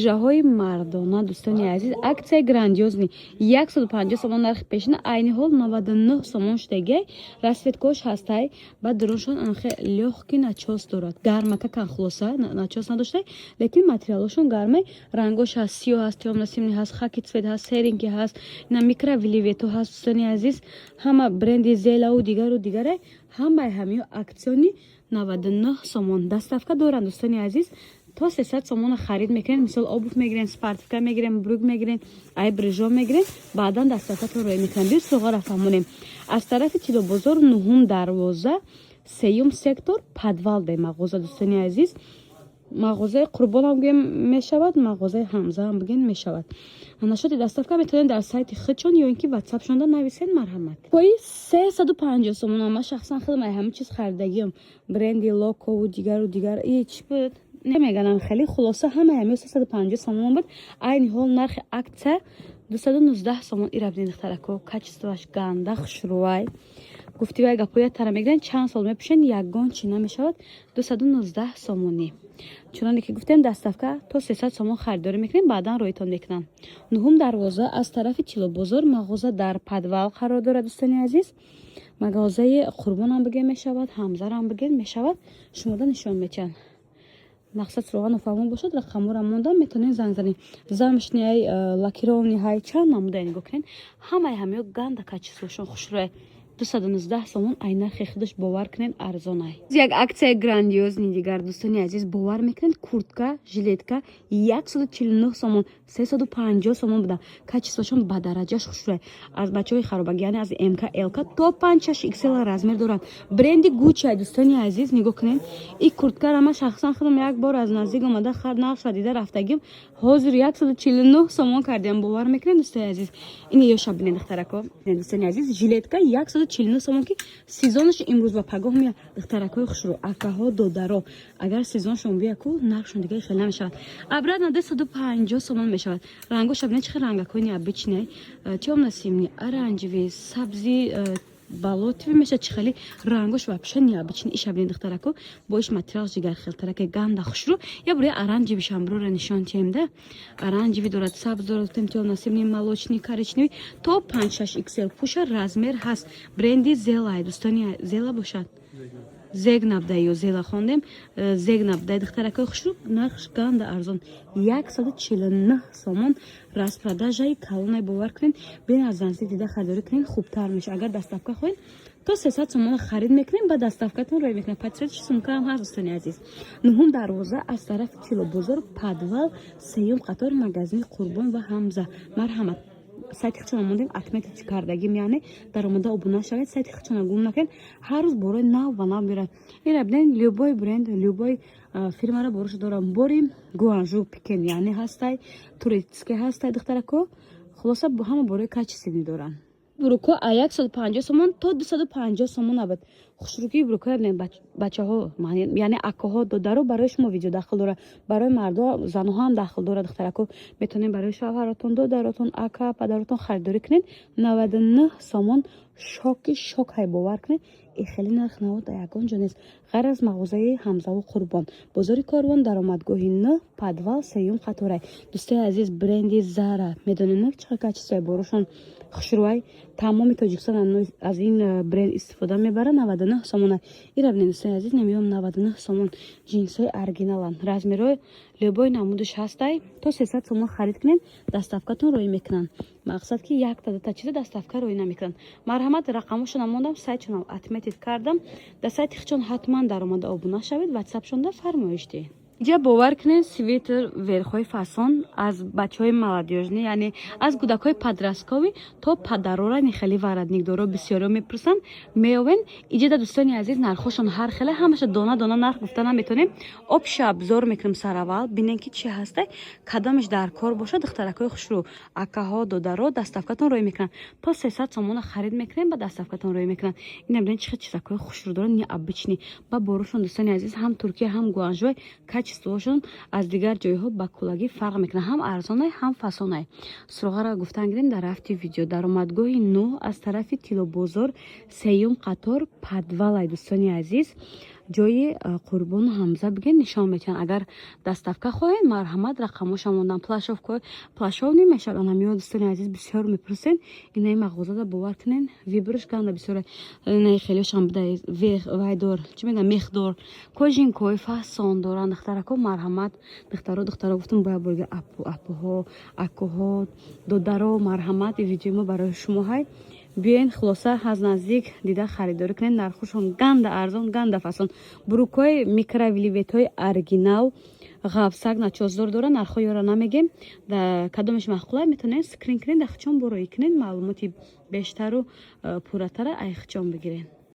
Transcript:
جاهای مردانه دوستانی عزیز акция грандиозни 150 сомон нархи пешина айни ҳол 99 сомон шудагай расветкош ҳастай ба дроншон анхе лёгки начос дорад гармака кан хулоса начос надоштай лекин материалошон гармай рангош ҳаст сиё ҳаст тёмно-симни ҳаст хаки цвет ҳаст серинки ҳаст на микровилевето ҳаст دوستانی عزیز ҳама бренди зелау дигаре ҳамаи ҳамиё аксиони 99 сомон доставка доранд دوستانی عزیز то 300 сомона харид мекунед мисол обув мегирен спортивка мегирен бруг мегирен ай брижо мегирен баъдан доставкатон рӯй мекунем бир суғора фаҳмонем аз тарафи тилобозор 9 дарвоза 3 сектор подвал де мағоза دوستانی عزیز мағозаи қурбон ҳам бигем мешавад мағозаи ҳамза ҳам бигем мешавад нашоти доставка метавонед дар сайти худшон ё ин ки ватсап шонда нависед марҳамат пои 350 сомон ама шахсан худам ай ҳама чиз харидагиам бренди локову дигару дигар ич буд نمیگن خیلی خلاصه همه همی 350 سومون بود این حال نرخ акция 219 сомон ира бинед духтарако качествоаш ганда хушрӯвай гуфтивай гапоя тара мегирен чанд сол мепӯшен ягон чи намешавад 219 сомонӣ чуноне ки гуфтем доставка то 300 сомон харидорӣ мекунем баъдан рӯйтон мекунам нуҳум дарвоза аз тарафи тилобозор мағоза дар подвал қарор дорад дӯстони азиз мағозаи қурбонам бигем мешавад ҳамзарам бигем мешавад шумода нишон мечанд мақсад суроға нафаҳмон бошад рақамора монда метавонед занг занед замшни ай лакировни ҳай чанд намуда нигоҳ кунед ҳамаи ҳамиё ганда качествошон хушрӯй 219 сомон ай нархи худаш бовар кунед арзон ай як аксияи грандиозни дигар дӯстони азиз бовар мекунед куртка жилетка 149 сомон 350 сомон буда качествошон ба дараҷаш хушрӯй аз бачаҳои харобагӣ яъне аз мк лк то 5-6 xl размер доранд бренди гуччи ай дӯстони азиз нигоҳ кунед ин курткара ман шахсан худам як бор аз наздик омада нақша дида рафтагим ҳозир 149 сомон кардем бовар мекунед дӯстони азиз ин ёша бинед духтарако дӯстони азиз жилетка 149 сомон ки сезонаш имрӯз ба пагоҳ меяд духтаракҳои хушрӯ акаҳо додаро агар сезоншон бияку нархшон дига хеле намешавад абрад на 250 сомон мешавад рангоша бинед чихел рангакҳои необычный тёмно-симни оранҷеви сабзи болотиви меша чихели рангош вообще необычный иша бинед духтарако бо иш материалш дигар хелтараке ганда хушрӯ я буря оранҷеви шамбрура нишон тиемда оранҷеви дорад сабз дорад тёмно-симни молочный коричневый то 5-6 xl пуша размер ҳаст бренди зела ай дӯстони зела бошад зегнабдай ё зела хондем зегнабдай духтаракои хушрӯ нархш ганда арзон 149 сомон распродажаи калонай бовар кунед бин аз наздик дида харидорӣ кунед хубтар меша агар доставка хоҳед то 300 сомон харид мекунем ба доставкатон рӯй мекунем патриотиш сумка ҳам ҳаст дӯстони азиз нуҳум дарвоза аз тарафи тилобозор подвал сеюм қатор магазини қурбон ва ҳамза марҳамат сайти худшона мондем отметить кардагим яъне даромада обуна шавед сайти худшона гум накунед ҳар рӯз борои нав ва нав меояд ира бинед любой бренд любой фирмара бороша дорам бори гуанжу пикен яъне ҳастай турецке ҳастай духтарако хулоса ҳама борои качествени доранд буруко а 150 сомон то 250 сомон абад хушрӯки буруко бачаҳо яъне акаҳо додаро барои шумо видео дахил дора барои мардо заноҳо ҳам дахил дора духтарако метавонед барои шавҳаратон додаротон ака падаротон харидорӣ кунед 99 сомон шоки шок ҳай бовар кунед и хеле нарх навод ягон ҷо нест ғайр аз мағозаи ҳамзаву қурбон бозори корвон даромадгоҳи нӯ подвал сеюм қаторай дӯстои азиз бренди зара медонед чӣ качествои борошон хушрӯай тамоми тоҷикистон аз ин бренд истифода мебарад 99 сомон ира бинед дӯстои азиз намеём 99 сомон ҷинсҳои оригиналанд размерҳои любой намудаш ҳастай то 300 сомон харид кунед доставкатон рӯй мекунанд мақсад ки якта дута чиза доставка рӯй намекунанд марҳамат рақамошона мондам сайтшонам отметит кардам дар сайти худшон ҳатман даромада обуна шавед ватсапшонда фармоиш диҳед иҷа бовар кунед свитер верхҳои фасон аз бачаҳои молодёжни яъне аз кӯдакҳои подростковӣ то падарора хеле варадникдоро бисёро мепурсанд меёвен иҷада дӯстони азиз нархошон ҳар хеле ҳамаша дона дона нарх гуфта наметавонем обша обзор мекунем сараввал бинем ки чӣ ҳастай кадамаш дар кор бошад духтаракҳои хушрӯ акаҳо додаро доставкатон рӯй мекунанд то 300 сомона харид мекунем ба доставкатон рӯй мекунанд ина бинед чӣ чизакҳои хушрӯ дорад необычный ба борошон дӯстони азиз ҳам туркия ҳам гуанжӯй качествошон аз дигар ҷойҳо ба кулагӣ фарқ мекунад ҳам арзонай ҳам фасонай суроғара гуфтан гирем дар рафти видео даромадгоҳи нӯ аз тарафи тилобозор сеюм қатор подвалай дӯстони азиз جای قربان حمزه بگین نشان میتین. اگر دستافکا خواهین مرحمت رقمش موندن پلاشوف کو پلاشو نمیشه. انا میاد دوستان عزیز بسیار میپرسین اینای مغازه باور کنین ویبرش گنده بسیار اینای خیلیش هم بده وی دور چی میگم مخدار کوژین کوی فاسون دوران دخترکو مرحمت دخترا گفتم باید برگ اپوها اکوها دودارو مرحمت ویدیو ما برای شما های بیاین خلاصه از نزدیک دیده خریداری کنین. نرخشون گنده ارزان گنده فاسون بروکای میکروویلیویتای اورجینال غافساگ начоздор дора нархо ёра намегем да кадомаш махқулай метонен скрин кинен да хичон борои кинен маълумоти бештару пурратара айхчон бигирен.